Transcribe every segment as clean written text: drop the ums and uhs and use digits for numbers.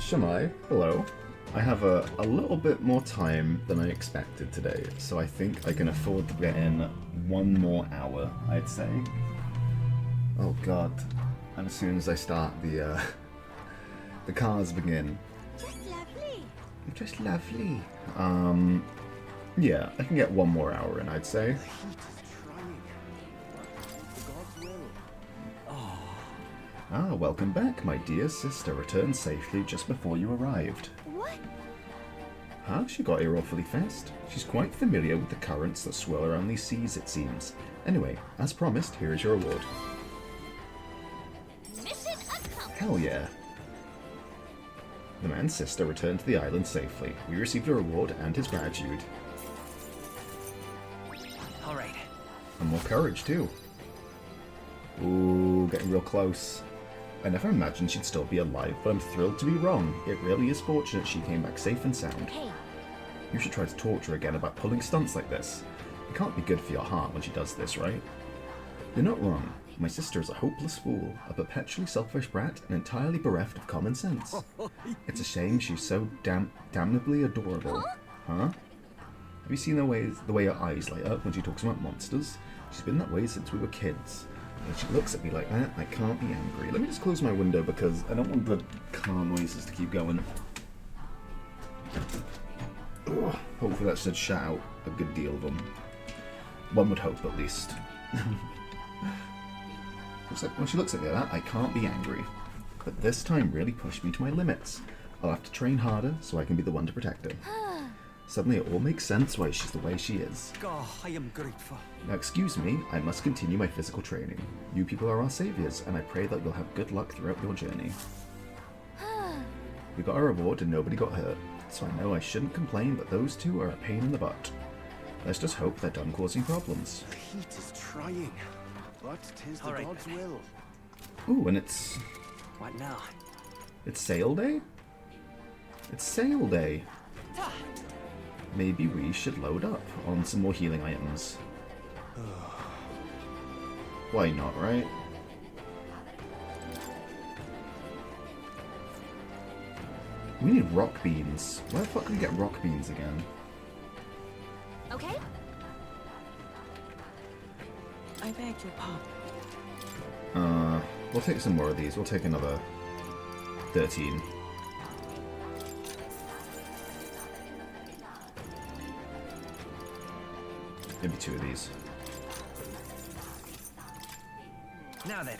Shamai, hello. I have a little bit more time than I expected today, so I think I can afford to get in one more hour, I'd say. Oh god. And as soon as I start, the cars begin. Just lovely. Just lovely. Yeah, I can get one more hour in, I'd say. Ah, welcome back, my dear sister. Returned safely just before you arrived. What? Huh? She got here awfully fast. She's quite familiar with the currents that swirl around these seas, it seems. Anyway, as promised, here is your reward. Mission accomplished. Hell yeah. The man's sister returned to the island safely. We received a reward and his gratitude. Alright. And more courage, too. Ooh, getting real close. I never imagined she'd still be alive, but I'm thrilled to be wrong. It really is fortunate she came back safe and sound. Hey, You should try to talk to her again about pulling stunts like this. It can't be good for your heart when she does this, right? You're not wrong. My sister is a hopeless fool, a perpetually selfish brat, and entirely bereft of common sense. It's a shame she's so damnably adorable. Huh? Have you seen the way her eyes light up when she talks about monsters? She's been that way since we were kids. When she looks at me like that, I can't be angry. Let me just close my window because I don't want the car noises to keep going. Ugh, hopefully that should shut out a good deal of them. One would hope, at least. Looks like when she looks at me like that, I can't be angry. But this time really pushed me to my limits. I'll have to train harder so I can be the one to protect her. Suddenly it all makes sense why she's the way she is. Oh, I am grateful. Now excuse me, I must continue my physical training. You people are our saviors, and I pray that you'll have good luck throughout your journey. We got our reward and nobody got hurt, so I know I shouldn't complain, but those two are a pain in the butt. Let's just hope they're done causing problems. The heat is trying, but 'tis the Alright, gods' then. will. Ooh, and it's What now? sail day? It's sail day. Maybe we should load up on some more healing items. Why not, right? We need rock beans. Where the fuck can we get rock beans again? okay? I beg your pardon. We'll take some more of these. We'll take another 13. Maybe 2 of these. Now then.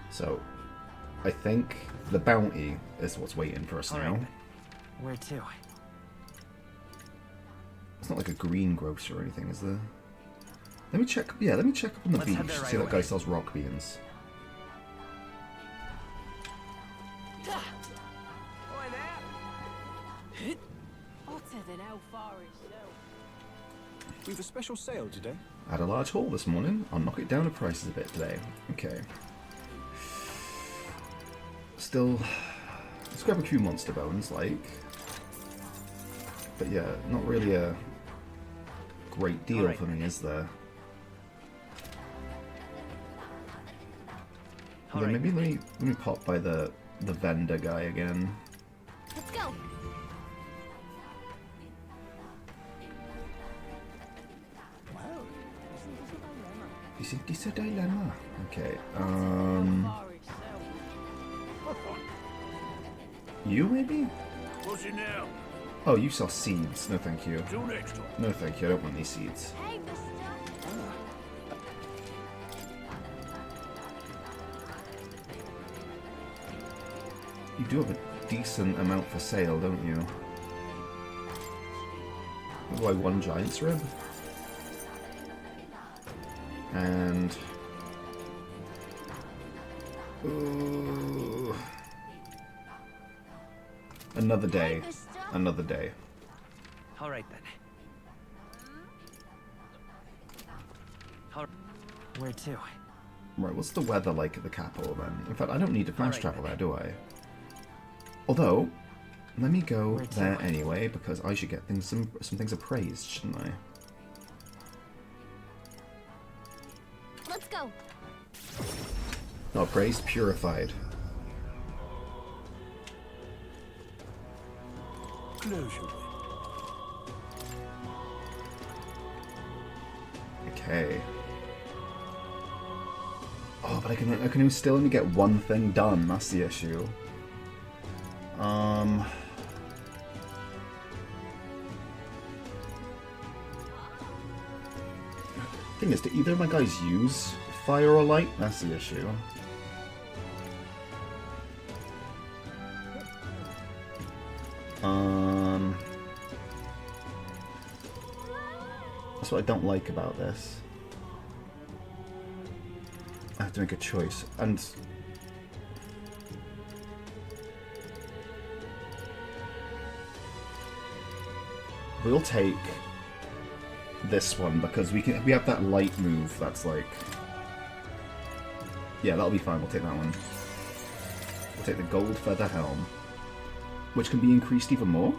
So, I think the bounty is what's waiting for us All now. right, then. Where to? It's not like a greengrocer or anything, is there? Let me check. Yeah, let me check up on the Let's beach head there to right see that away. guy sells rock beans. Hotter than how far itself. We've a special sale today. Had a large haul this morning. I'll knock it down the prices a bit today. Okay. Still, let's grab a few monster bones, like. But yeah, not really a great deal Alright. for me, is there? All Then right. maybe let me pop by the vendor guy again. Let's go. You think it's a dilemma? Okay. Far itself. You maybe? What's it now? Oh, you sell seeds. No, thank you. Till next time. No, thank you. I don't want these seeds. Hey, mister. You do have a decent amount for sale, don't you? Why one giant's rib? And ooh. Another day. Another day. All right then. All Where to? Right, what's the weather like at the capital then? In fact, I don't need to fast Alright, travel then. there, do I? Although, let me go Where to? there anyway, because I should get things some things appraised, shouldn't I? go. Oh, praised, purified. Close your window. Okay. Oh, but I can still only get one thing done. That's the issue. Thing is, do either of my guys use fire or light? That's the issue. That's what I don't like about this. I have to make a choice, and we'll take this one because we have that light move that's like, yeah, that'll be fine. We'll take that one. We'll take the gold feather helm, which can be increased even more.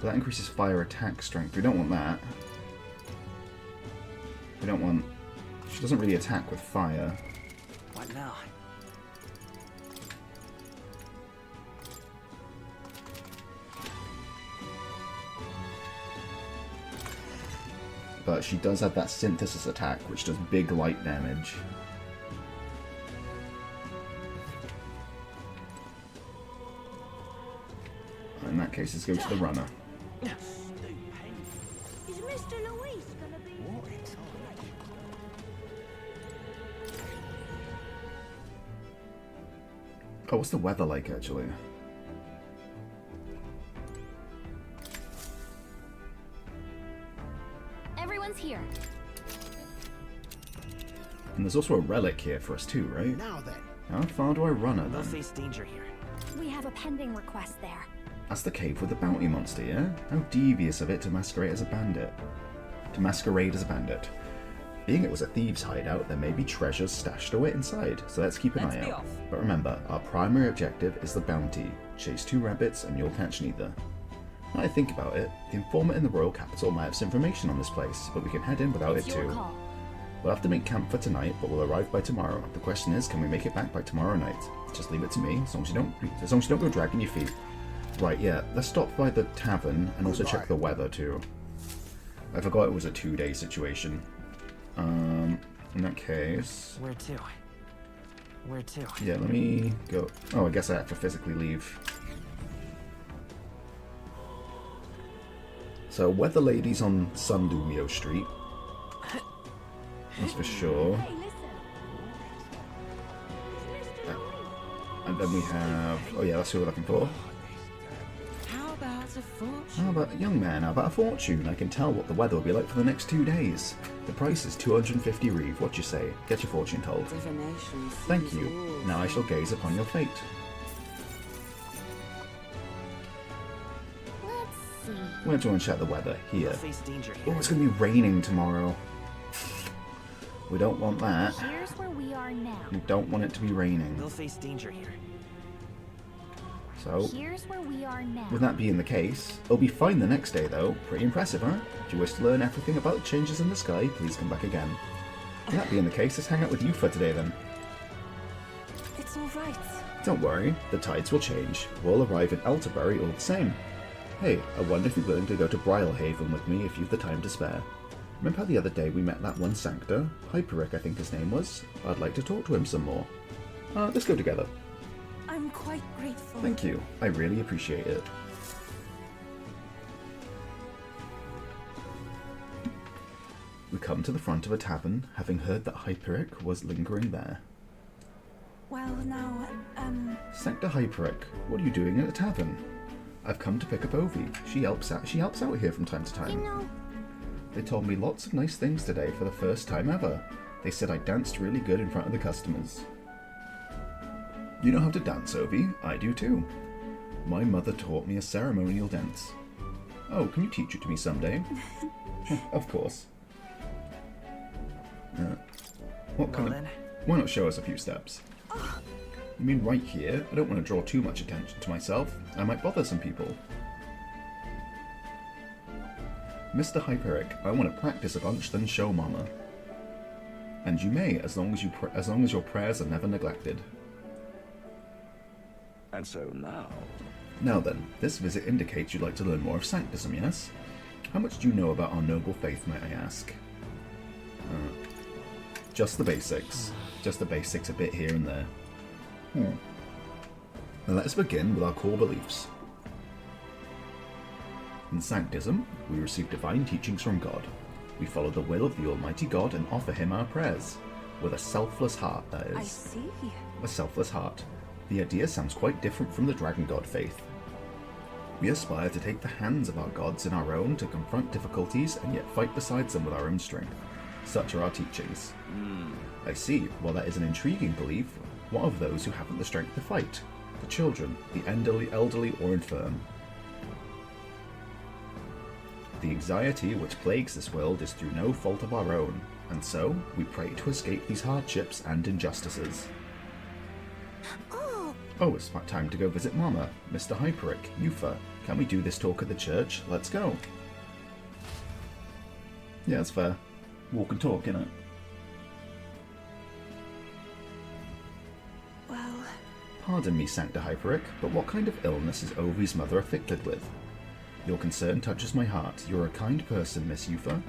But that increases fire attack strength. We don't want that. We don't want... She doesn't really attack with fire. What now? But she does have that synthesis attack, which does big light damage. In that case, let's go to the runner. Is Mr. Luis gonna be? Oh, what's the weather like, actually? Everyone's here. And there's also a relic here for us too, right? Now then. How far do I run her We'll then? face danger here. We have a pending request there. That's the cave with the bounty monster, yeah? How devious of it to masquerade as a bandit. Being it was a thieves' hideout, there may be treasures stashed away inside, so let's keep an Let's eye be out. off. But remember, our primary objective is the bounty. Chase 2 rabbits and you'll catch neither. Now I think about it, the informant in the royal capital might have some information on this place, but we can head in without It's it your too. call. We'll have to make camp for tonight, but we'll arrive by tomorrow. The question is, can we make it back by tomorrow night? Just leave it to me, as long as you don't go dragging your feet. Right, yeah, let's stop by the tavern and also check the weather too. I forgot it was a 2-day situation. In that case... Where to? Where to? Yeah, let me go... Oh, I guess I have to physically leave. So, Weather Lady's on Sundumio Street. That's for sure. Hey, listen. Is Mr. Luis? And then we have... Oh yeah, that's who we're looking for. How about a fortune? How about, young man, how about a fortune? I can tell what the weather will be like for the next 2 days. The price is 250 reeve. What you say? Get your fortune told. Divination Thank sees you. all Now I shall gaze upon your fate. Let's see. Where do you want to check the weather? Here. We'll face danger Oh, here. it's going to be raining tomorrow. We don't want that. Here's where we are now. We don't want it to be raining. We'll face danger here. So, Here's where we are now. with that being the case, it'll be fine the next day though. Pretty impressive, huh? If you wish to learn everything about the changes in the sky, please come back again. With that being the case, let's hang out with you for today then. It's all right. Don't worry, the tides will change. We'll arrive in Elterbury all the same. Hey, I wonder if you're willing to go to Brylehaven with me if you've the time to spare. Remember how the other day we met that one Sanctor? Hyperic, I think his name was. I'd like to talk to him some more. Let's go together. I'm quite grateful. Thank you. I really appreciate it. We come to the front of a tavern, having heard that Hyperic was lingering there. Well, now, Sanctor Hyperic, what are you doing at a tavern? I've come to pick up Ovi. She helps out here from time to You time. know, They told me lots of nice things today for the first time ever. They said I danced really good in front of the customers. You know how to dance, Ovi? I do too. My mother taught me a ceremonial dance. Oh, can you teach it to me someday? Of course. What kind of... then. Why not show us a few steps? You mean right here? I don't want to draw too much attention to myself. I might bother some people. Mr. Hyperic, I want to practice a bunch, then show Mama. And you may, as long as your prayers are never neglected. And so now... Now then, this visit indicates you'd like to learn more of Sanctism, yes? How much do you know about our noble faith, might I ask? Just the basics. Just the basics, a bit here and there. Now let us begin with our core beliefs. In Sanctism, we receive divine teachings from God. We follow the will of the Almighty God and offer Him our prayers. With a selfless heart, that is. I see. A selfless heart. The idea sounds quite different from the Dragon God faith. We aspire to take the hands of our gods in our own to confront difficulties and yet fight beside them with our own strength. Such are our teachings. I see. While that is an intriguing belief, what of those who haven't the strength to fight? The children, the elderly or infirm. The anxiety which plagues this world is through no fault of our own, and so we pray to escape these hardships and injustices. Oh, it's time to go visit Mama, Mr. Hyperic, Yufa. Can we do this talk at the church? Let's go. Yeah, that's fair. Walk and talk, innit? Well, Pardon me, Sancta Hyperic, but what kind of illness is Ovi's mother afflicted with? Your concern touches my heart. You're a kind person, Miss Yufa.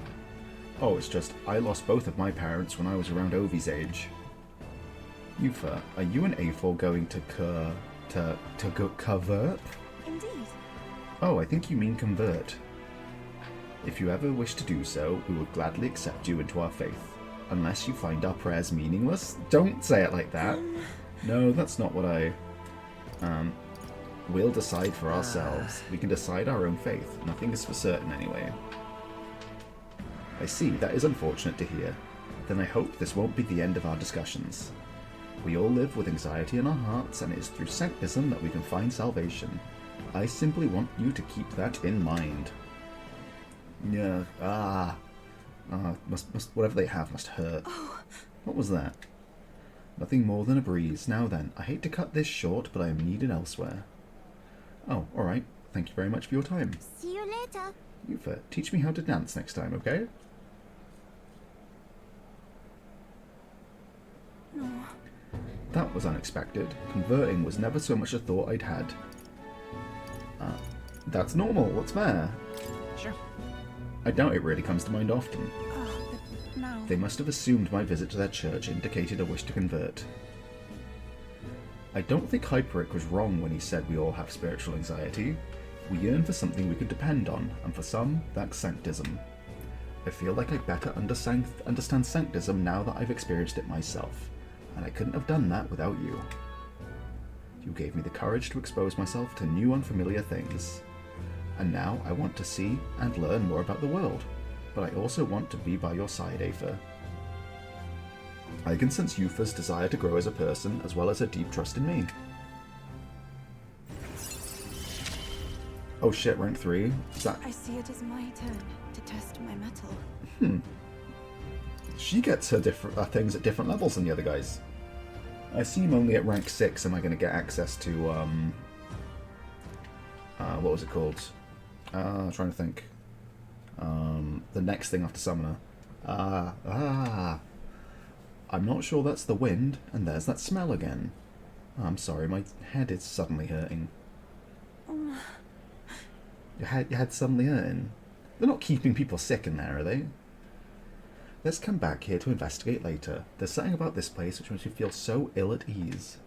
Oh, it's just, I lost both of my parents when I was around Ovi's age. Yufa, are you and A4 going to convert? indeed. Oh, I think you mean convert. If you ever wish to do so, we would gladly accept you into our faith. Unless you find our prayers meaningless? Don't say it like that. No, that's not what I... We'll decide for ourselves. We can decide our own faith. Nothing is for certain anyway. I see, that is unfortunate to hear. Then I hope this won't be the end of our discussions. We all live with anxiety in our hearts, and it is through Sanctism that we can find salvation. I simply want you to keep that in mind. Yeah, whatever they have must hurt. What was that? Nothing more than a breeze. Now then, I hate to cut this short, but I am needed elsewhere. Oh, alright. Thank you very much for your time. See you later. Yufa, teach me how to dance next time, okay? No. That was unexpected. Converting was never so much a thought I'd had. That's normal. What's there? Sure. I doubt it really comes to mind often. But now... They must have assumed my visit to their church indicated a wish to convert. I don't think Hyperic was wrong when he said we all have spiritual anxiety. We yearn for something we could depend on, and for some, that's Sanctism. I feel like I better understand Sanctism now that I've experienced it myself, and I couldn't have done that without you. You gave me the courage to expose myself to new unfamiliar things. And now I want to see and learn more about the world, but I also want to be by your side, Aether. I can sense Yufa's desire to grow as a person, as well as her deep trust in me. Oh shit, rank 3? Is that... I see it is my turn to test my mettle. She gets her things at different levels than the other guys. I assume only at rank 6 am I going to get access to, what was it called? I'm trying to think. The next thing after Summoner. I'm not sure that's the wind, and there's that smell again. I'm sorry, my head is suddenly hurting. Your head's suddenly hurting? They're not keeping people sick in there, are they? Let's come back here to investigate later. There's something about this place which makes me feel so ill at ease.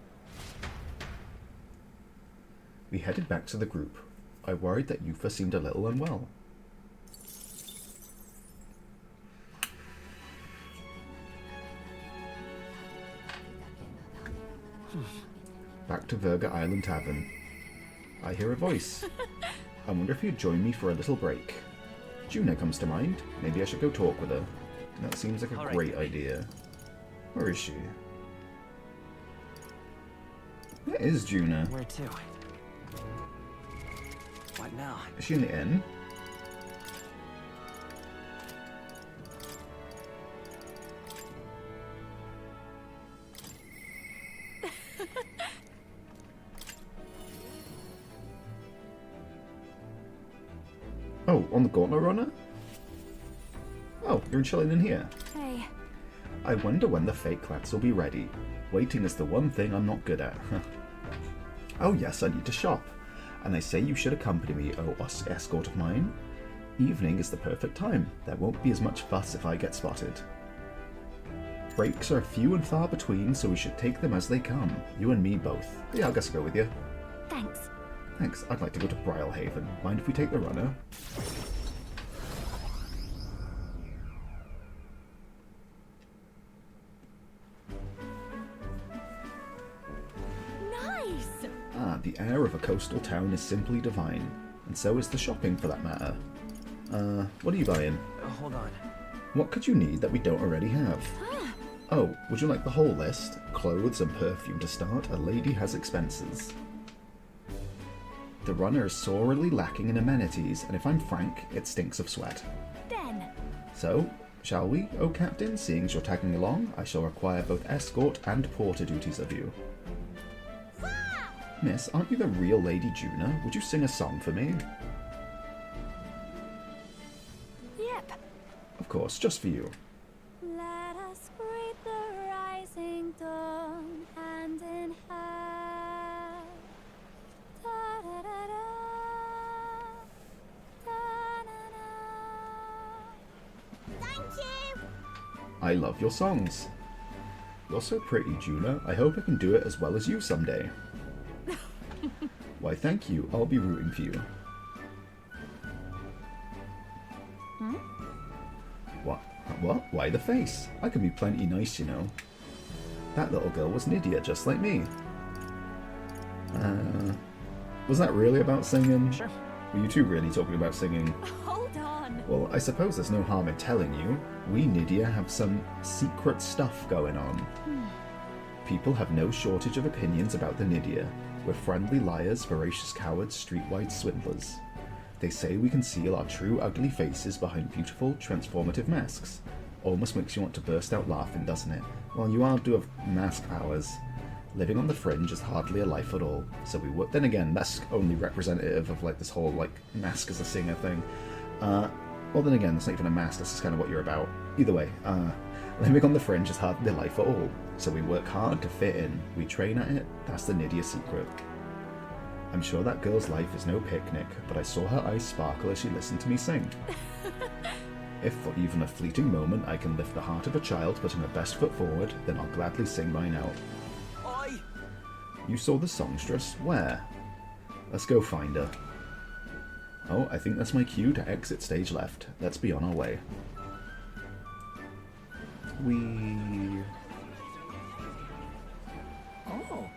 We headed back to the group. I worried that Yufa seemed a little unwell. Back to Verga Island Tavern. I hear a voice. I wonder if you'd join me for a little break. Juna comes to mind. Maybe I should go talk with her. That seems like a great idea. Where is she? Where is Juna? Where to? What now? Is she in the inn? Oh, on the Gauntlet Runner? Oh, you're chilling in here. Hey. I wonder when the fake clats will be ready. Waiting is the one thing I'm not good at. Oh yes, I need to shop. And I say you should accompany me, oh escort of mine. Evening is the perfect time. There won't be as much fuss if I get spotted. Breaks are few and far between, so we should take them as they come. You and me both. Yeah, I guess I'll go with you. Thanks. Thanks. I'd like to go to Brylehaven. Mind if we take the runner? Nice! Ah, the air of a coastal town is simply divine. And so is the shopping, for that matter. What are you buying? Hold on. What could you need that we don't already have? Oh, would you like the whole list? Clothes and perfume to start. A lady has expenses. The runner is sorely lacking in amenities, and if I'm frank, it stinks of sweat. Ben. So, shall we, oh Captain? Seeing as you're tagging along, I shall require both escort and porter duties of you. Miss, aren't you the real Lady Juna? Would you sing a song for me? Yep. Of course, just for you. Let us greet the rising dawn hand in hand. Da da da da. Da da da. Thank you. I love your songs. You're so pretty, Juna. I hope I can do it as well as you someday. Why, thank you. I'll be rooting for you. What? What? Why the face? I can be plenty nice, you know. That little girl was Nydia, just like me. Was that really about singing? Sure. Were you two really talking about singing? Hold on. Well, I suppose there's no harm in telling you. We, Nydia, have some secret stuff going on. People have no shortage of opinions about the Nydia. We're friendly liars, voracious cowards, streetwise swindlers. They say we conceal our true ugly faces behind beautiful, transformative masks. Almost makes you want to burst out laughing, doesn't it? Well, you are do have mask powers. Living on the fringe is hardly a life at all. So we would. Then again, that's only representative of like this whole like mask as a singer thing. Well, then again, that's not even a mask. That's just kind of what you're about. Either way, living on the fringe is hardly a life at all. So we work hard to fit in. We train at it. That's the Nydia secret. I'm sure that girl's life is no picnic, but I saw her eyes sparkle as she listened to me sing. If for even a fleeting moment I can lift the heart of a child putting her best foot forward, then I'll gladly sing mine out. Oi! You saw the songstress? Where? Let's go find her. Oh, I think that's my cue to exit stage left. Let's be on our way. Oh.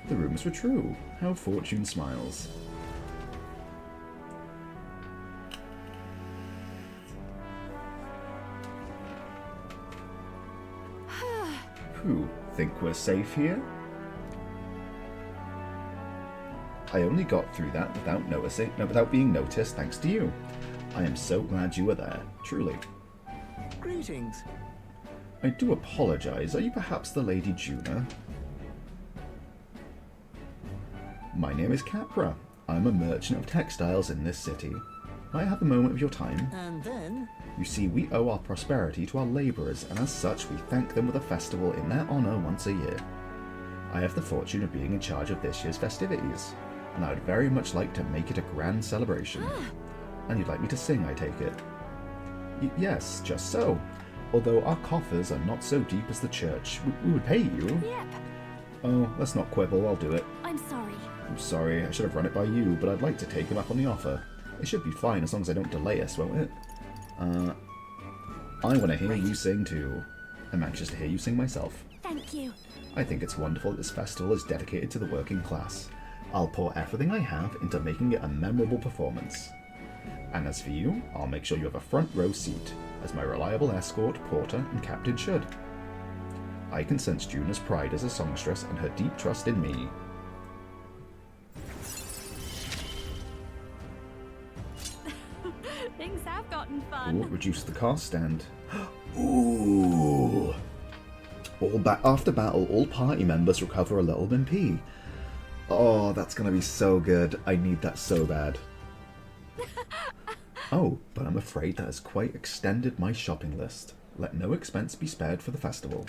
The rumors were true. How fortune smiles. Who? Think we're safe here? I only got through that without being noticed thanks to you. I am so glad you were there, truly. Greetings. I do apologize. Are you perhaps the Lady Juna? My name is Capra. I'm a merchant of textiles in this city. Might I have a moment of your time? And then? You see, we owe our prosperity to our labourers, and as such we thank them with a festival in their honour once a year. I have the fortune of being in charge of this year's festivities, and I would very much like to make it a grand celebration. And you'd like me to sing, I take it? Yes, just so. Although our coffers are not so deep as the church, we would pay you. Yep. Oh, let's not quibble, I'll do it. I'm sorry. I'm sorry, I should have run it by you, but I'd like to take him up on the offer. It should be fine as long as I don't delay us, won't it? I want to hear you sing too. I'm anxious to hear you sing myself. Thank you. I think it's wonderful that this festival is dedicated to the working class. I'll pour everything I have into making it a memorable performance. And as for you, I'll make sure you have a front row seat, as my reliable escort, porter, and captain should. I can sense Juna's pride as a songstress and her deep trust in me. Things have gotten fun. Ooh, reduce the cost and... Ooh! After battle, all party members recover a little MP. Oh, that's gonna be so good. I need that so bad. Oh, but I'm afraid that has quite extended my shopping list. Let no expense be spared for the festival.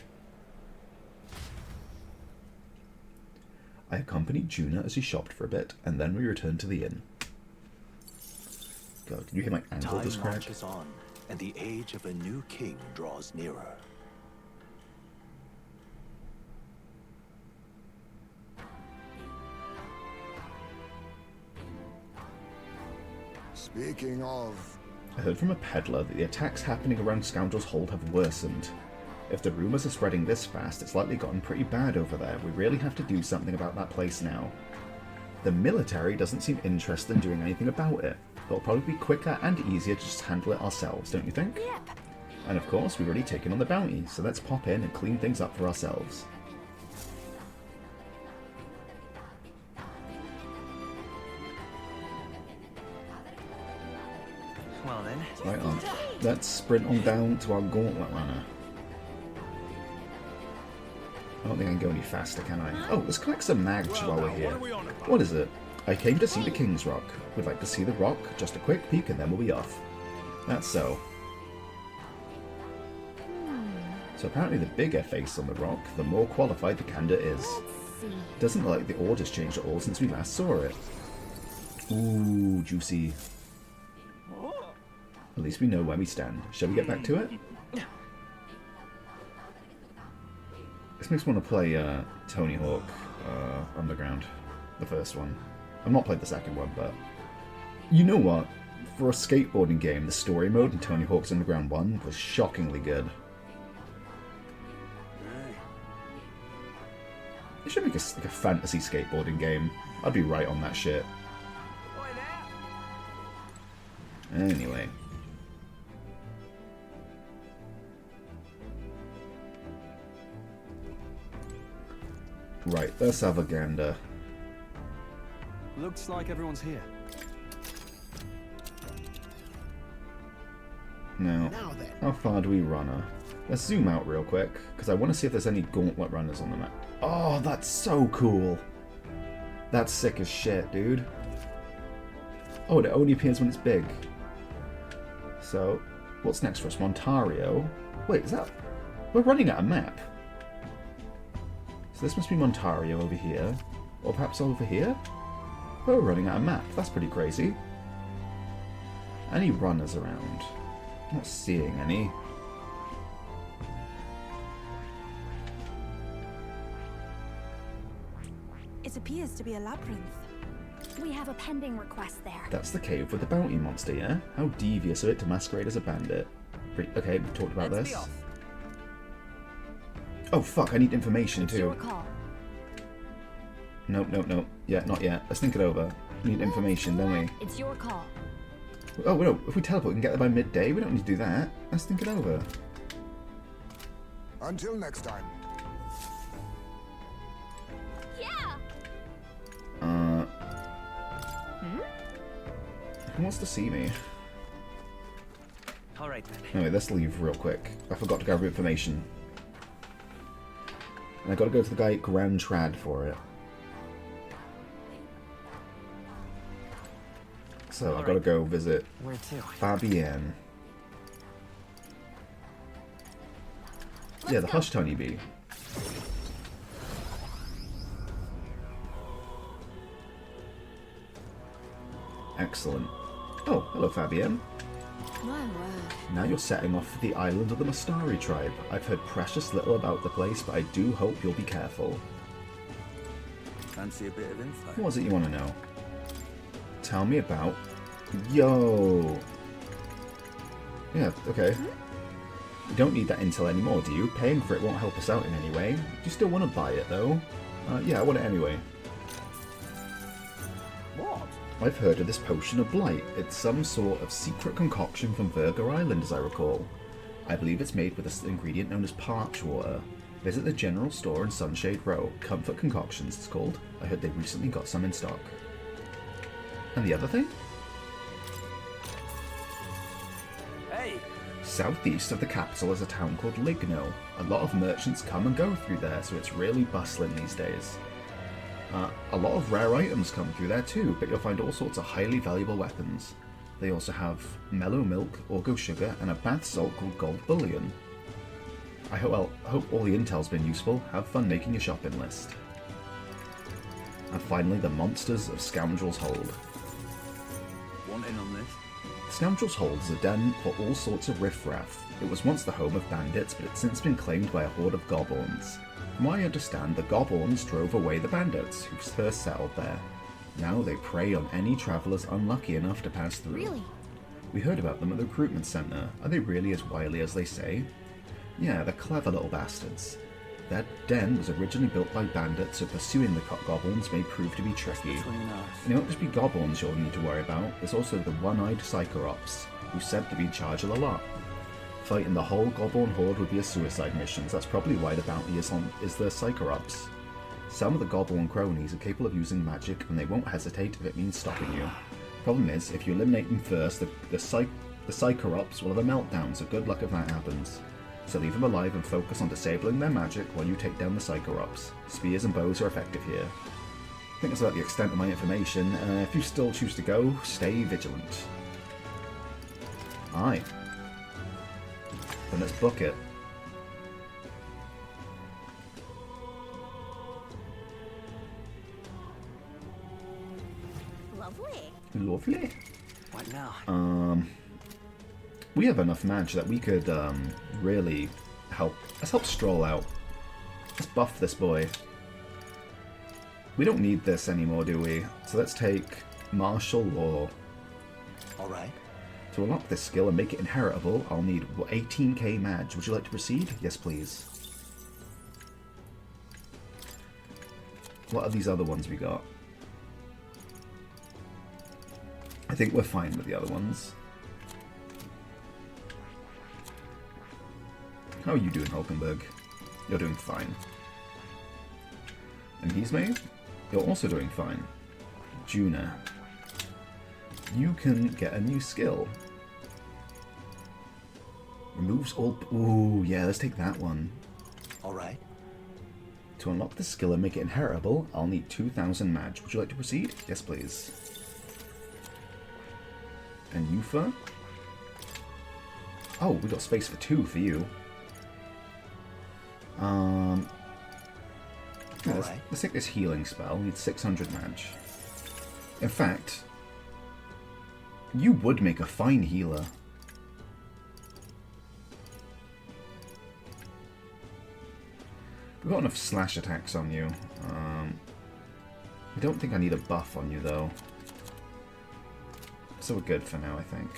I accompanied Juna as he shopped for a bit, and then we returned to the inn. God, can you hear my ankle Time just crack? marches on, and the age of a new king draws nearer. Speaking of... I heard from a peddler that the attacks happening around Scoundrel's Hold have worsened. If the rumours are spreading this fast, it's likely gotten pretty bad over there. We really have to do something about that place now. The military doesn't seem interested in doing anything about it. It'll probably be quicker and easier to just handle it ourselves, don't you think? Yep. And of course, we've already taken on the bounty, so let's pop in and clean things up for ourselves. Well then, Right on. Let's sprint on down to our gauntlet runner. I don't think I can go any faster, can I? Oh, let's collect some mags while we're here. What is it? I came to see the King's Rock. We'd like to see the rock, just a quick peek and then we'll be off. That's so. So apparently the bigger face on the rock, the more qualified the candidate is. Let's see. Doesn't look like the order's changed at all since we last saw it. Ooh, juicy. At least we know where we stand. Shall we get back to it? This makes me want to play Tony Hawk Underground. The first one. I've not played the second one, but... You know what? For a skateboarding game, the story mode in Tony Hawk's Underground 1 was shockingly good. They should make a fantasy skateboarding game. I'd be right on that shit. Anyway. Right, let's have a gander. Looks like everyone's here. Now, how far do we run her? Let's zoom out real quick, because I want to see if there's any gauntlet runners on the map. Oh, that's so cool. That's sick as shit, dude. Oh, it only appears when it's big. So, what's next for us? Montario? Wait, is that... We're running out of map. So this must be Montario over here. Or perhaps over here? We're running out of map. That's pretty crazy. Any runners around? Not seeing any. It appears to be a labyrinth. We have a pending request there. That's the cave with the bounty monster, yeah? How devious of it to masquerade as a bandit. Okay, we've talked about Let's be this. off. Oh fuck, I need information It's your too. call. Nope, nope, nope. Yeah, not yet. Let's think it over. We need information, don't we? It's your call. Oh, no, if we teleport, we can get there by midday. We don't need to do that. Let's think it over. Until next time. Yeah. Who wants to see me? alright then. Anyway, let's leave real quick. I forgot to gather information. And I gotta go to the guy at Grand Trad for it. So I gotta go visit Where to? Fabienne. Yeah, the Hush Tiny Bee. Excellent. Oh, hello Fabienne. My word. Now you're setting off for the island of the Mastari tribe. I've heard precious little about the place, but I do hope you'll be careful. Fancy a bit of info? What was it you want to know? Tell me about... Yo! Yeah, okay. You don't need that intel anymore, do you? Paying for it won't help us out in any way. Do you still want to buy it, though? Yeah, I want it anyway. What? I've heard of this potion of blight. It's some sort of secret concoction from Virga Island, as I recall. I believe it's made with an ingredient known as parch water. Visit the general store in Sunshade Row. Comfort Concoctions, it's called. I heard they recently got some in stock. And the other thing? Hey! Southeast of the capital is a town called Ligno. A lot of merchants come and go through there, so it's really bustling these days. A lot of rare items come through there too, but you'll find all sorts of highly valuable weapons. They also have mellow milk, orgo sugar, and a bath salt called gold bullion. I hope all the intel's been useful. Have fun making your shopping list. And finally, the monsters of Scoundrel's Hold. Want in on this? Scoundrel's Hold is a den for all sorts of riffraff. It was once the home of bandits, but it's since been claimed by a horde of goblins. From what I understand, the goblins drove away the bandits who first settled there. Now they prey on any travellers unlucky enough to pass through. Really? We heard about them at the recruitment centre. Are they really as wily as they say? Yeah, they're clever little bastards. That den was originally built by bandits, so pursuing the goblins may prove to be tricky. Between us. And it won't just be goblins you'll need to worry about, there's also the one-eyed Psychorops, who's said to be in charge of the lot. Fighting the whole goblin horde would be a suicide mission, so that's probably why the bounty is the Psychorops. Some of the goblin cronies are capable of using magic, and they won't hesitate if it means stopping you. Problem is, if you eliminate them first, the Psychorops will have a meltdown, so good luck if that happens. So leave them alive and focus on disabling their magic while you take down the Psychorops. Spears and bows are effective here. I think that's about the extent of my information. If you still choose to go, stay vigilant. Aye. Then let's book it. Lovely. Lovely. What now? We have enough match that we could really help. Let's help Stroll out. Let's buff this boy. We don't need this anymore, do we? So let's take Martial Law. Alright. To unlock this skill and make it inheritable, I'll need 18k Madge. Would you like to proceed? Yes, please. What are these other ones we got? I think we're fine with the other ones. How are you doing, Hulkenberg? You're doing fine. And he's made? You're also doing fine. Juna. You can get a new skill. Removes all... Ooh, yeah, let's take that one. Alright. To unlock the skill and make it inheritable, I'll need 2,000 Madge. Would you like to proceed? Yes, please. And Yufa? Oh, we got space for 2 for you. Yeah, let's take this healing spell. We need 600 Madge. In fact, you would make a fine healer. We've got enough slash attacks on you. I don't think I need a buff on you, though. So we're good for now, I think.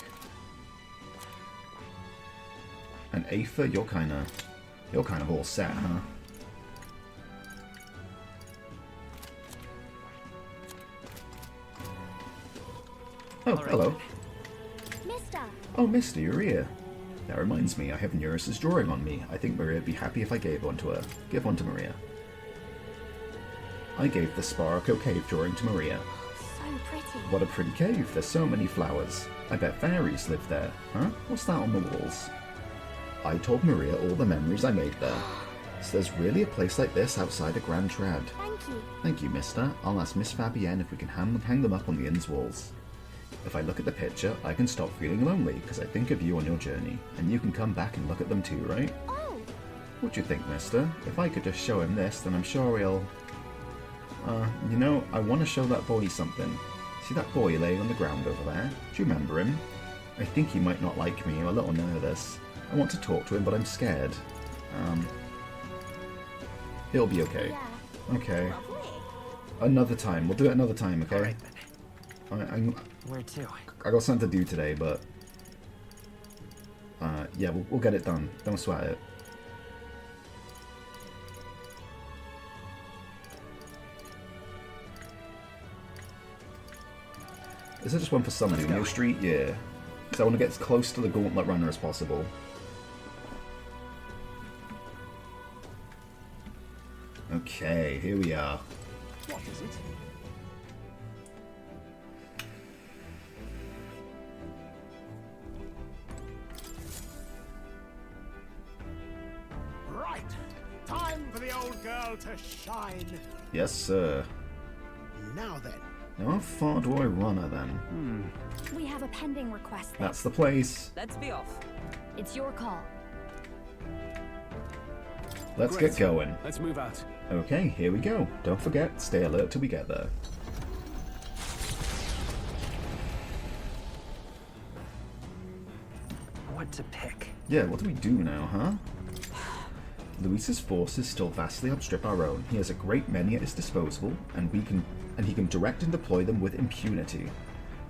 And Aether, you're kind of all set, huh? Oh, hello. Mister. Oh, Mister, you're here. That reminds me, I have Neris's drawing on me. I think Maria would be happy if I gave one to her. Give one to Maria. I gave the Sparrow Cave drawing to Maria. So pretty. What a pretty cave. There's so many flowers. I bet fairies live there. Huh? What's that on the walls? I told Maria all the memories I made there. So there's really a place like this outside of Grand Trad. Thank you. Thank you, mister. I'll ask Miss Fabienne if we can hang them up on the inn's walls. If I look at the picture, I can stop feeling lonely, because I think of you on your journey, and you can come back and look at them too, right? Oh. What do you think, mister? If I could just show him this, then I'm sure he'll... you know, I want to show that boy something. See that boy laying on the ground over there? Do you remember him? I think he might not like me. I'm a little nervous. I want to talk to him, but I'm scared. He'll be okay. Yeah. Okay. Lovely. Another time. We'll do it another time, okay? Alright I'm Where to? I got something to do today, but... yeah, we'll get it done. Don't sweat it. Is it just one for somebody on your street? Yeah. Because I want to get as close to the Gauntlet Runner as possible. Okay, here we are. What is it? Right. Time for the old girl to shine. Yes, sir. Now then. Now how far do I run her then? We have a pending request there. That's the place. Let's be off. It's your call. Let's Great. get going. Let's move out. Okay, here we go. Don't forget, stay alert till we get there. What to pick? Yeah, what do we do now, huh? Luis's forces still vastly outstrip our own. He has a great many at his disposal, and he can direct and deploy them with impunity.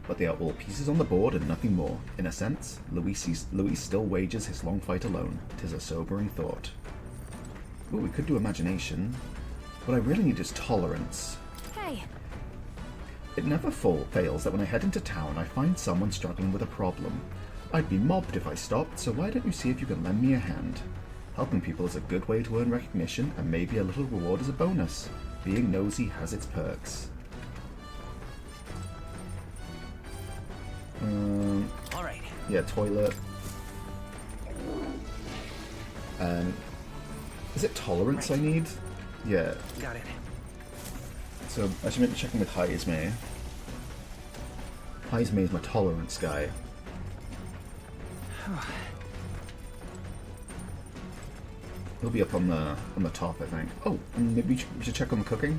But they are all pieces on the board and nothing more. In a sense, Luis still wages his long fight alone. 'Tis a sobering thought. Ooh, we could do imagination. What I really need is tolerance. Hey, It never fails that when I head into town, I find someone struggling with a problem. I'd be mobbed if I stopped, so why don't you see if you can lend me a hand? Helping people is a good way to earn recognition, and maybe a little reward is a bonus. Being nosy has its perks. All right. Yeah, toilet. Is it tolerance I need? Yeah. Got it. So I should maybe check in with Heisme. Heisme is my tolerance guy. He'll be up on the top, I think. Oh, and maybe we should check on the cooking.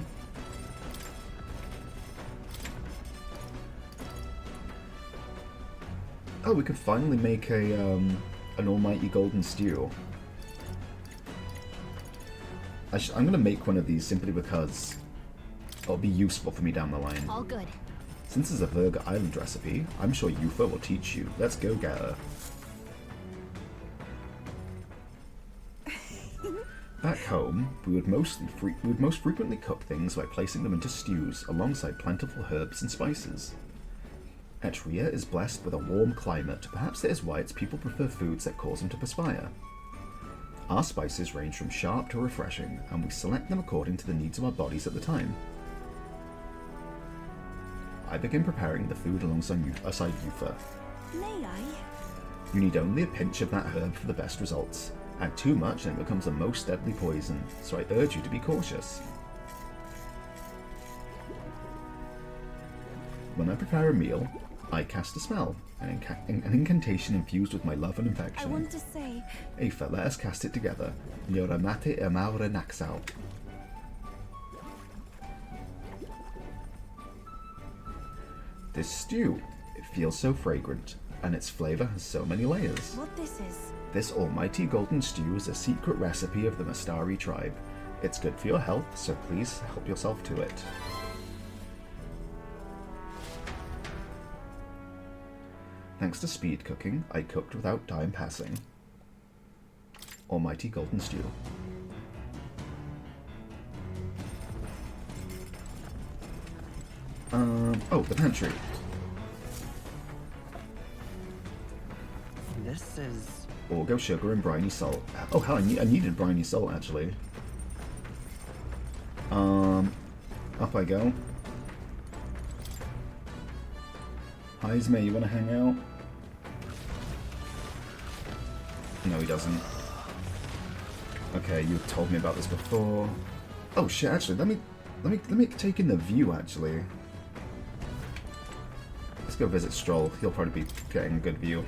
Oh, we could finally make a an almighty golden stew. I'm gonna make one of these simply because it'll be useful for me down the line. all good. Since it's a Virga Island recipe, I'm sure Yufa will teach you. Let's go get her. Back home, we would most frequently cook things by placing them into stews alongside plentiful herbs and spices. Etria is blessed with a warm climate. Perhaps that is why its people prefer foods that cause them to perspire. Our spices range from sharp to refreshing, and we select them according to the needs of our bodies at the time. I begin preparing the food alongside Yufa. May I? You need only a pinch of that herb for the best results. Add too much and it becomes a most deadly poison, so I urge you to be cautious. When I prepare a meal, I cast a spell, an incantation infused with my love and I affection. want to say, Aoife, let us cast it together. Yoramate Amaura Naxau. This stew, it feels so fragrant, and its flavor has so many layers. what this is. This almighty golden stew is a secret recipe of the Mastari tribe. It's good for your health, so please help yourself to it. Thanks to speed cooking, I cooked without time passing. Almighty golden stew. Oh, the pantry. This is... Orgo, sugar, and briny salt. Oh, hell, I needed briny salt, actually. Up I go. Heisme, you want to hang out? No, he doesn't. Okay, you told me about this before. Oh shit! Actually, let me take in the view. Actually, let's go visit Stroll. He'll probably be getting a good view.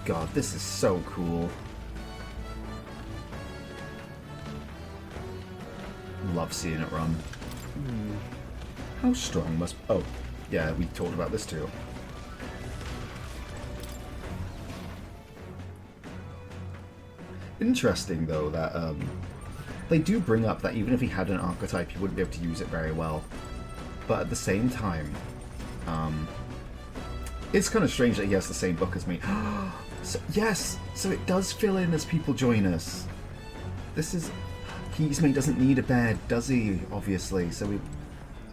God, this is so cool. Love seeing it run. How strong must... Oh, yeah, we talked about this too. Interesting, though, that they do bring up that even if he had an archetype, he wouldn't be able to use it very well. But at the same time, it's kind of strange that he has the same book as me. So, yes! So it does fill in as people join us. This is... Heisme doesn't need a bed, does he? Obviously. So we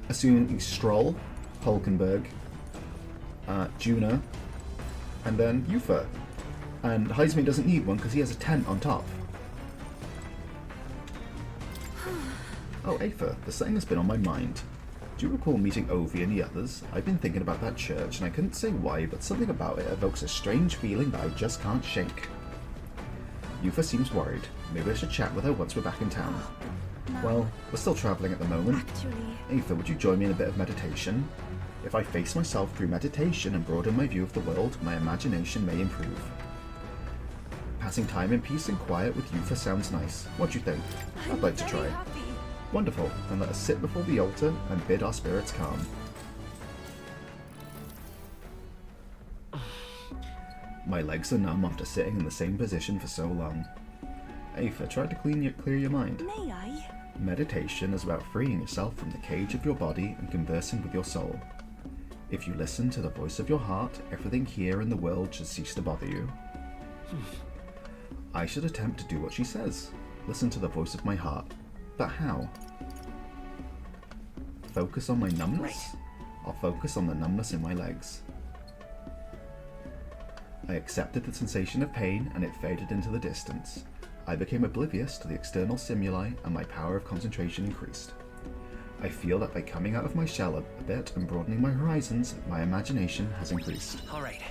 assume he's Stroll, Hulkenberg, Juna, and then Yufa. And Heisme doesn't need one because he has a tent on top. Oh, Aoife, there's something that's been on my mind. Do you recall meeting Ovi and the others? I've been thinking about that church, and I couldn't say why, but something about it evokes a strange feeling that I just can't shake. Yufa seems worried. Maybe I should chat with her once we're back in town. No. Well, we're still travelling at the moment. Actually, Aoife, would you join me in a bit of meditation? If I face myself through meditation and broaden my view of the world, my imagination may improve. Passing time in peace and quiet with Yufa sounds nice. What do you think? I'd like to Very try. happy. Wonderful, then let us sit before the altar and bid our spirits calm. My legs are numb after sitting in the same position for so long. Aoife, try to clear your mind. May I? Meditation is about freeing yourself from the cage of your body and conversing with your soul. If you listen to the voice of your heart, everything here in the world should cease to bother you. I should attempt to do what she says. Listen to the voice of my heart. But how? Focus on my numbness? I'll focus on the numbness in my legs. I accepted the sensation of pain and it faded into the distance. I became oblivious to the external stimuli and my power of concentration increased. I feel that by coming out of my shell a bit and broadening my horizons, my imagination has increased. All right.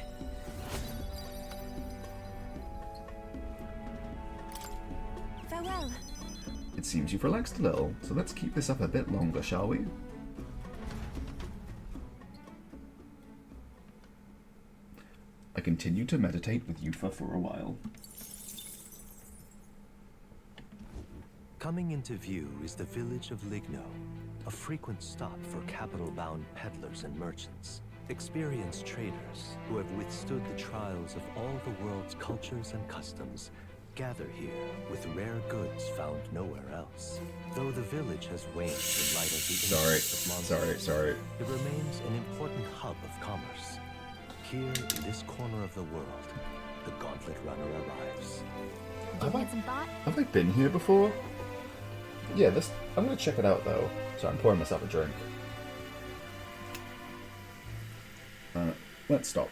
Farewell. It seems you've relaxed a little, so let's keep this up a bit longer, shall we? I continued to meditate with Yufa for a while. Coming into view is the village of Ligno, a frequent stop for capital-bound peddlers and merchants, experienced traders who have withstood the trials of all the world's cultures and customs, gather here with rare goods found nowhere else. Though the village has waned in light of the influx of monsters, it remains an important hub of commerce. Here in this corner of the world, the Gauntlet Runner arrives. Give it some thought. Have I been here before? Yeah, I'm gonna check it out though. So I'm pouring myself a drink. Let's stop.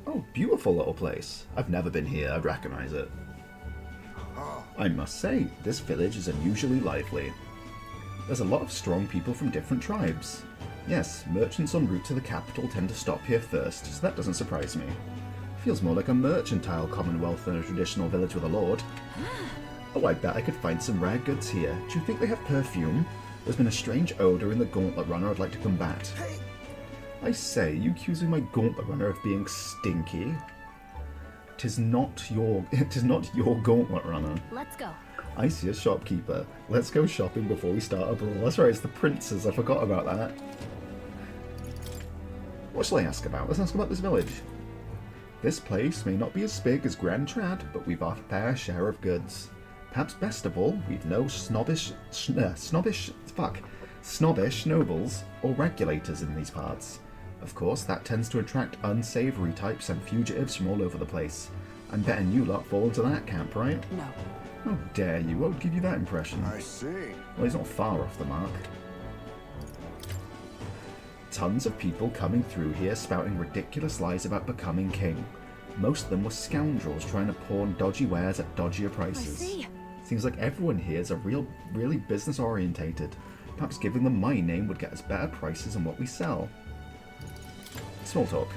Oh, beautiful little place. I've never been here, I'd recognize it. I must say, this village is unusually lively. There's a lot of strong people from different tribes. Yes, merchants en route to the capital tend to stop here first, so that doesn't surprise me. Feels more like a mercantile commonwealth than a traditional village with a lord. Oh, I bet I could find some rare goods here. Do you think they have perfume? There's been a strange odor in the Gauntlet Runner I'd like to combat. I say, you accusing my Gauntlet Runner of being stinky? Tis not your Gauntlet Runner. Let's go. I see a shopkeeper. Let's go shopping before we start a brawl. That's right, it's the princes. I forgot about that. What shall I ask about? Let's ask about this village. This place may not be as big as Grand Trad, but we've our fair share of goods. Perhaps best of all, we've no snobbish nobles or regulators in these parts. Of course, that tends to attract unsavory types and fugitives from all over the place. I'm betting you lot fall into that camp, right? No. How dare you? What would give you that impression? I see. Well, he's not far off the mark. Tons of people coming through here spouting ridiculous lies about becoming king. Most of them were scoundrels trying to pawn dodgy wares at dodgier I prices. see. Seems like everyone here is really business orientated. Perhaps giving them my name would get us better prices on what we sell. Small talk.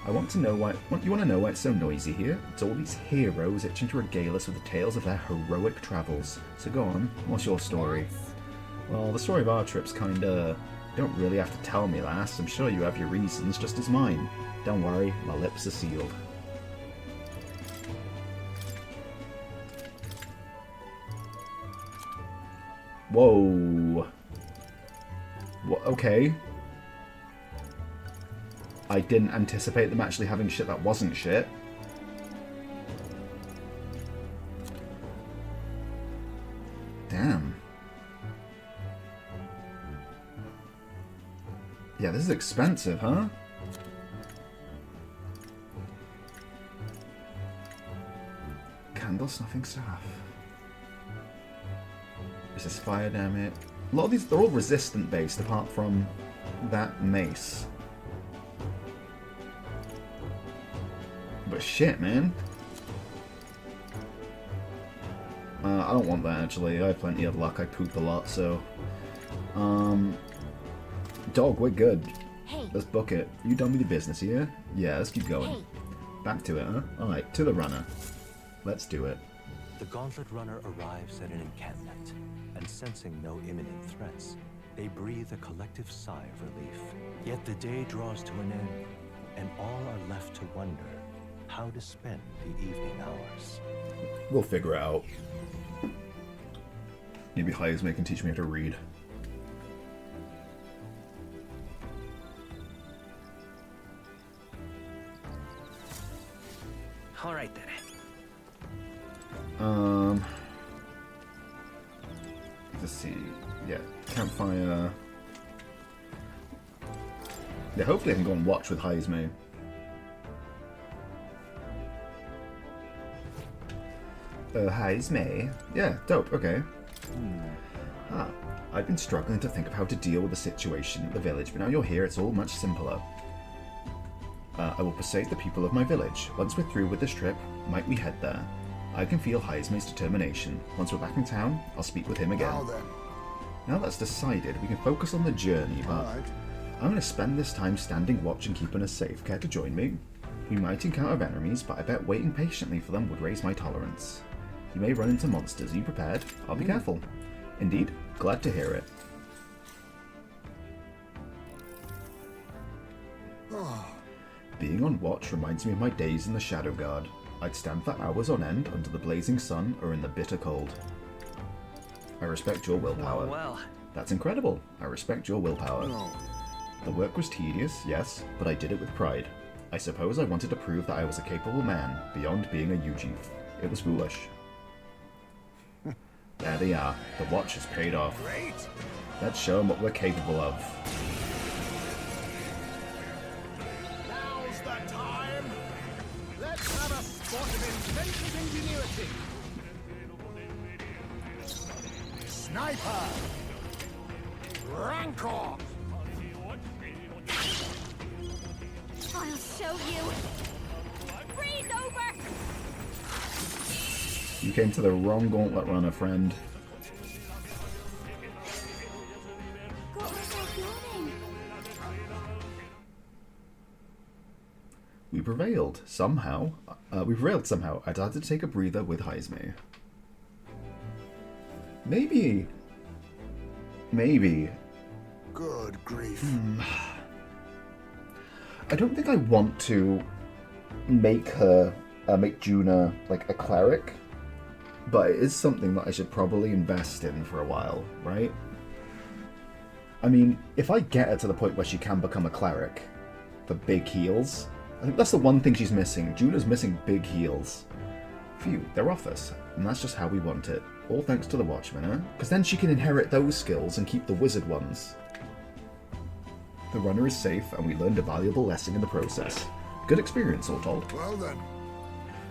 You want to know why it's so noisy here? It's all these heroes itching to regale us with the tales of their heroic travels. So go on, what's your story? Well, the story of our trip's kinda... You don't really have to tell me, lass. I'm sure you have your reasons, just as mine. Don't worry, my lips are sealed. Whoa. Okay. I didn't anticipate them actually having shit that wasn't shit. Damn. Yeah, this is expensive, huh? Candle snuffing staff. Resist fire damage. A lot of these, they're all resistant based apart from that mace. But shit, man. I don't want that, actually. I have plenty of luck. I poop a lot, so... Dog, we're good. Hey. Let's book it. You done with your business here? Yeah, let's keep going. Hey. Back to it, huh? Alright, to the runner. Let's do it. The Gauntlet Runner arrives at an encampment, and sensing no imminent threats, they breathe a collective sigh of relief. Yet the day draws to an end, and all are left to wonder how to spend the evening hours. We'll figure it out. Maybe Heisme can teach me how to read. All right then. Let's see. Yeah, campfire. Yeah, hopefully I can go and watch with Heisme. Heisme? Yeah, dope, okay. I've been struggling to think of how to deal with the situation at the village, but now you're here, it's all much simpler. I will persuade the people of my village. Once we're through with this trip, might we head there? I can feel Heisme's determination. Once we're back in town, I'll speak with him again. Now then. Now that's decided, we can focus on the journey, but Alright. I'm going to spend this time standing watch and keeping us safe. Care to join me? We might encounter enemies, but I bet waiting patiently for them would raise my tolerance. You may run into monsters. Are you prepared? I'll be careful. Indeed. Glad to hear it. Being on watch reminds me of my days in the Shadow Guard. I'd stand for hours on end under the blazing sun or in the bitter cold. I respect your willpower. Well. That's incredible. I respect your willpower. No. The work was tedious, yes, but I did it with pride. I suppose I wanted to prove that I was a capable man, beyond being a Yuji. It was foolish. There they are. The watch has paid off. Great. Let's show them what we're capable of. Now's the time. Let's have a spot of inventive ingenuity. Sniper. Rancor. I'll show you. Freeze over! You came to the wrong gauntlet runner, friend. Got myself yawning. We prevailed. Somehow. We prevailed somehow. I'd had to take a breather with Heisme. Maybe. Good grief. I don't think I want to make her, make Juna, like, a cleric. But it is something that I should probably invest in for a while, right? I mean, if I get her to the point where she can become a cleric for big heals, I think that's the one thing she's missing. Juna's missing big heals. Phew, they're off us, and that's just how we want it. All thanks to the Watchman, huh? Because then she can inherit those skills and keep the wizard ones. The runner is safe, and we learned a valuable lesson in the process. Good experience, all told. Well then.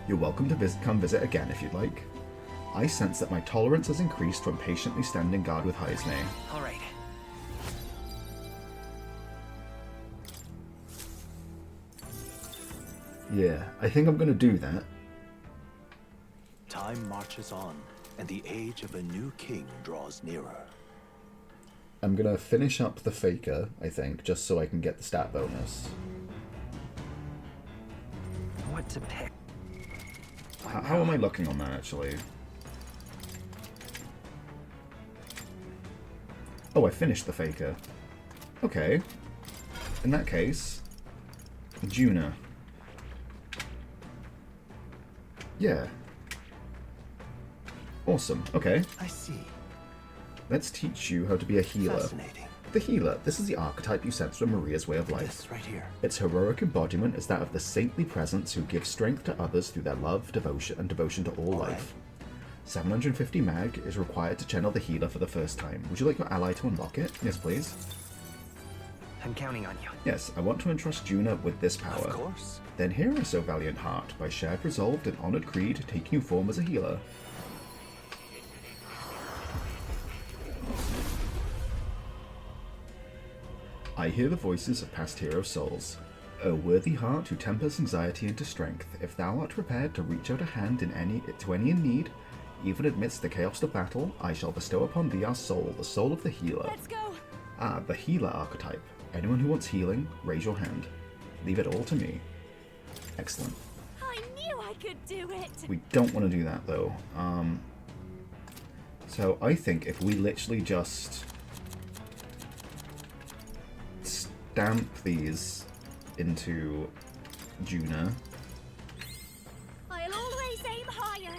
You're welcome to come visit again if you'd like. I sense that my tolerance has increased from patiently standing guard with Heisme. All right. Yeah, I think I'm gonna do that. Time marches on, and the age of a new king draws nearer. I'm gonna finish up the Faker, I think, just so I can get the stat bonus. What to pick? How am I looking on that, actually? Oh, I finished the Faker. Okay. In that case, Juna. Yeah. Awesome. Okay. I see. Let's teach you how to be a healer. Fascinating. The healer. This is the archetype you sense from Maria's way of life. This right here. Its heroic embodiment is that of the saintly presence who gives strength to others through their love, devotion, and devotion to all life. 750 mag is required to channel the healer for the first time. Would you like your ally to unlock it? Yes, please. I'm counting on you. Yes, I want to entrust Juna with this power. Of course. Then hear us, O valiant heart, by shared resolved and honored creed, take new form as a healer. I hear the voices of past hero souls. O worthy heart who tempers anxiety into strength, if thou art prepared to reach out a hand to any in need, even amidst the chaos of battle, I shall bestow upon thee our soul, the soul of the healer. Let's go. Ah, the healer archetype. Anyone who wants healing, raise your hand. Leave it all to me. Excellent. I knew I could do it. We don't want to do that, though. So I think if we literally just stamp these into Juna. I'll always aim higher.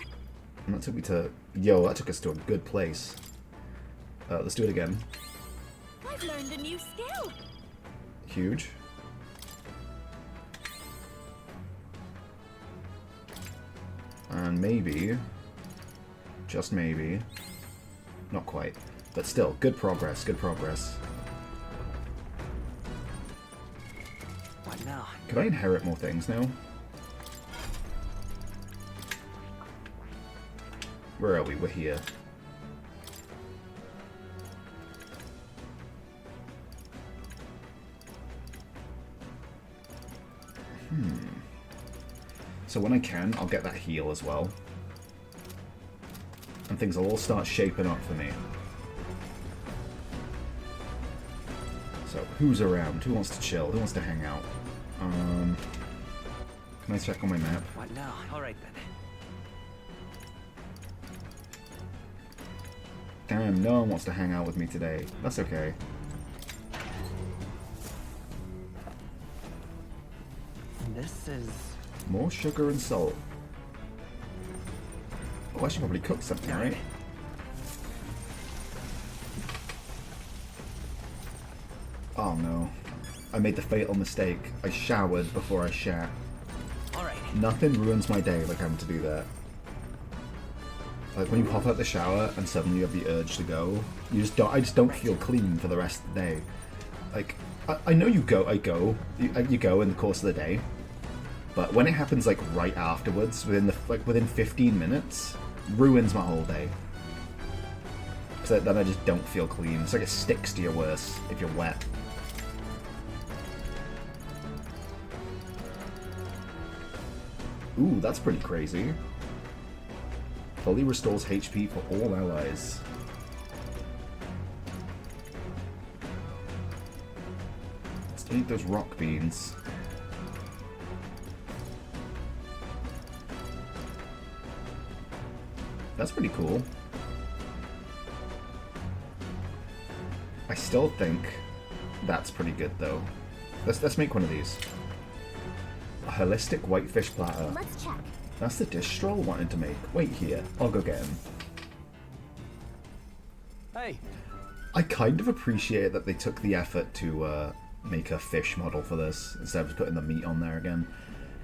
And that took me to... Yo, that took us to a good place. Let's do it again. I've learned a new skill. Huge. And maybe... Just maybe... Not quite. But still, good progress, good progress. What now? Could I inherit more things now? Where are we? We're here. So when I can, I'll get that heal as well. And things will all start shaping up for me. So, who's around? Who wants to chill? Who wants to hang out? Can I check on my map? What now? Alright then. Damn, no one wants to hang out with me today. That's okay. This is... More sugar and salt. Oh, I should probably cook something, right? Oh no. I made the fatal mistake. I showered before I shat. Alright. Nothing ruins my day like having to do that. Like when you pop out the shower and suddenly you have the urge to go, you just don't. I just don't feel clean for the rest of the day. Like I know you go. You go in the course of the day, but when it happens like right afterwards, within 15 minutes, ruins my whole day. So then I just don't feel clean. It's like it sticks to you worse if you're wet. Ooh, that's pretty crazy. Fully restores HP for all allies. Let's eat those rock beans. That's pretty cool. I still think that's pretty good though. Let's make one of these. A holistic whitefish platter. Let's check. That's the dish Stroll wanted to make. Wait here, I'll go get him. Hey! I kind of appreciate that they took the effort to make a fish model for this, instead of just putting the meat on there again.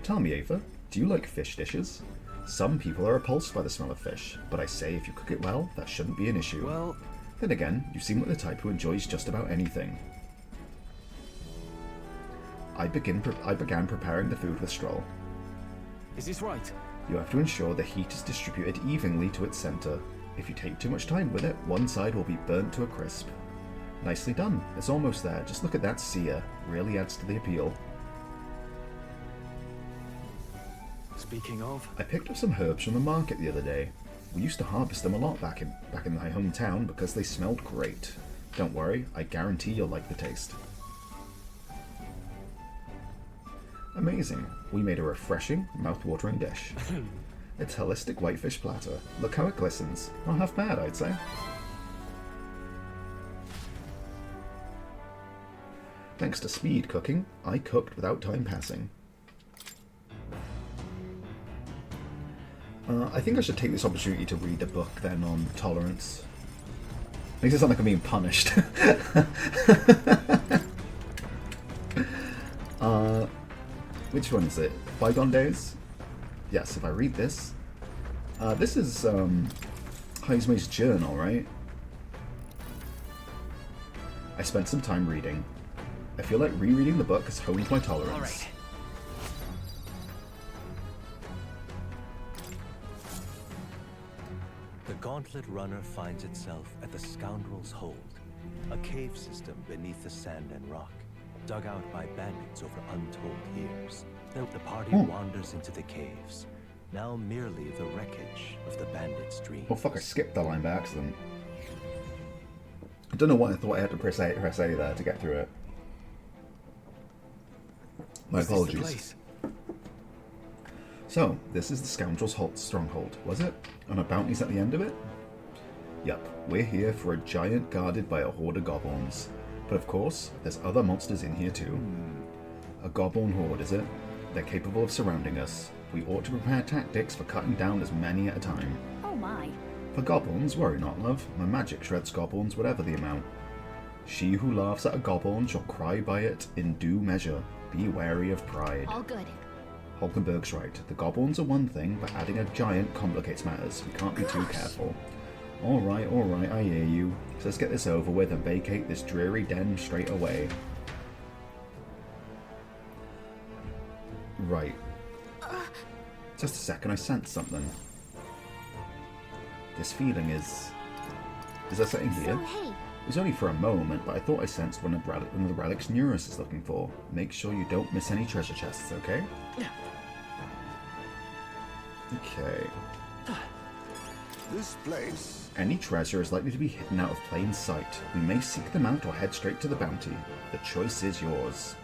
Tell me, Ava, do you like fish dishes? Some people are repulsed by the smell of fish, but I say if you cook it well, that shouldn't be an issue. Well... Then again, you seem like the type who enjoys just about anything. I began preparing the food with Stroll. Is this right? You have to ensure the heat is distributed evenly to its center. If you take too much time with it, one side will be burnt to a crisp. Nicely done. It's almost there. Just look at that sear. Really adds to the appeal. Speaking of... I picked up some herbs from the market the other day. We used to harvest them a lot back in my hometown because they smelled great. Don't worry, I guarantee you'll like the taste. Amazing. We made a refreshing, mouth-watering dish. It's holistic whitefish platter. Look how it glistens. Not half bad, I'd say. Thanks to speed cooking, I cooked without time passing. I think I should take this opportunity to read a book then on tolerance. Makes it sound like I'm being punished. Which one is it? Bygone Days? Yes, if I read this. This is Heismay's journal, right? I spent some time reading. I feel like rereading the book has honed my tolerance. All right. The Gauntlet Runner finds itself at the Scoundrel's Hold, a cave system beneath the sand and rock, dug out by bandits over untold years. The party wanders into the caves, now merely the wreckage of the bandits' dreams. Oh fuck, I skipped the line by accident. I don't know why I thought I had to press A there to get through it. My apologies. So, this is the Scoundrel's Stronghold, was it? And a bounty's at the end of it? Yup, we're here for a giant guarded by a horde of goblins. But of course, there's other monsters in here too. A goblin horde, is it? They're capable of surrounding us. We ought to prepare tactics for cutting down as many at a time. Oh my. For goblins, worry not, love. My magic shreds goblins, whatever the amount. She who laughs at a goblin shall cry by it in due measure. Be wary of pride. All good. Hulkenberg's right. The goblins are one thing, but adding a giant complicates matters. We can't be too careful. Alright, I hear you. So let's get this over with and vacate this dreary den straight away. Right. Just a second, I sensed something. This feeling is... Is there something here? So, hey, It was only for a moment, but I thought I sensed one of the relics Neurus is looking for. Make sure you don't miss any treasure chests, okay? Okay. This place. Any treasure is likely to be hidden out of plain sight. We may seek them out or head straight to the bounty. The choice is yours.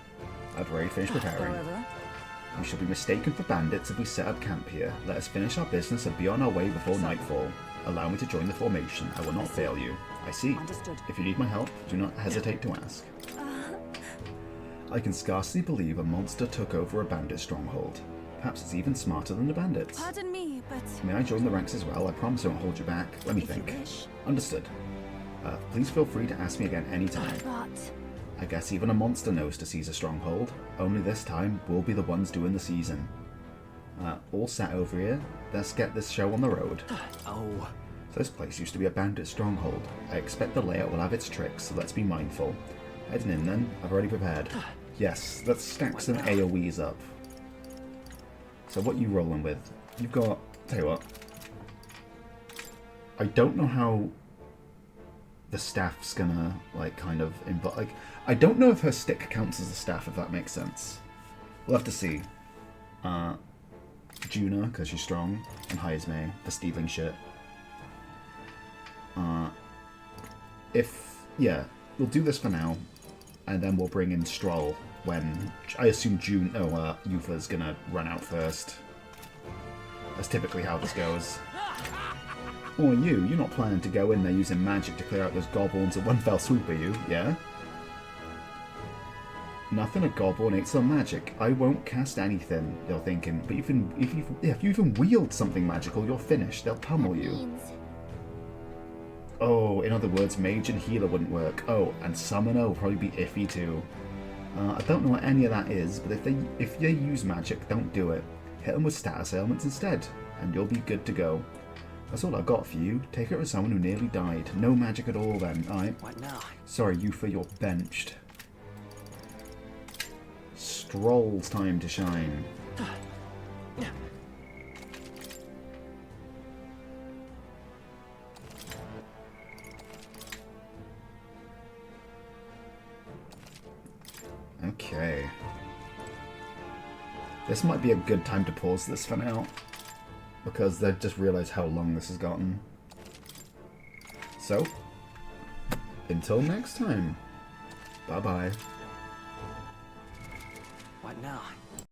I've already finished preparing. We shall be mistaken for bandits if we set up camp here. Let us finish our business and be on our way before nightfall. Allow me to join the formation. I will not fail you. I see. Understood. If you need my help, do not hesitate to ask. I can scarcely believe a monster took over a bandit stronghold. Perhaps it's even smarter than the bandits. Pardon me, but May I join the ranks as well? I promise I won't hold you back. Let me if you think. wish. Understood. Please feel free to ask me again anytime. But I guess even a monster knows to seize a stronghold. Only this time, we'll be the ones doing the seizing. All set over here. Let's get this show on the road. Oh. So this place used to be a bandit stronghold. I expect the layout will have its tricks, so let's be mindful. Heading in then. I've already prepared. Yes, let's stack some AoEs up. So what you rolling with? You've got... Tell you what. I don't know how the staff's gonna, like, kind of... like, I don't know if her stick counts as a staff, if that makes sense. We'll have to see. Juna, because she's strong, and Hayesme for stealing shit. Yeah, we'll do this for now, and then we'll bring in Stroll when, I assume Yufa's gonna run out first. That's typically how this goes. Or you're not planning to go in there using magic to clear out those goblins at one fell swoop, are you? Yeah? Nothing a goblin ain't some magic. I won't cast anything, they're thinking. But if you even wield something magical, you're finished. They'll pummel you. means Oh, in other words, mage and healer wouldn't work. Oh, and summoner will probably be iffy too. I don't know what any of that is, but if they use magic, don't do it. Hit them with status ailments instead, and you'll be good to go. That's all I've got for you. Take it as someone who nearly died. No magic at all then, alright? What now? Sorry, Yufa, you're benched. Stroll's time to shine. Okay. This might be a good time to pause this for now, because they've just realised how long this has gotten. So, until next time, bye-bye. What now?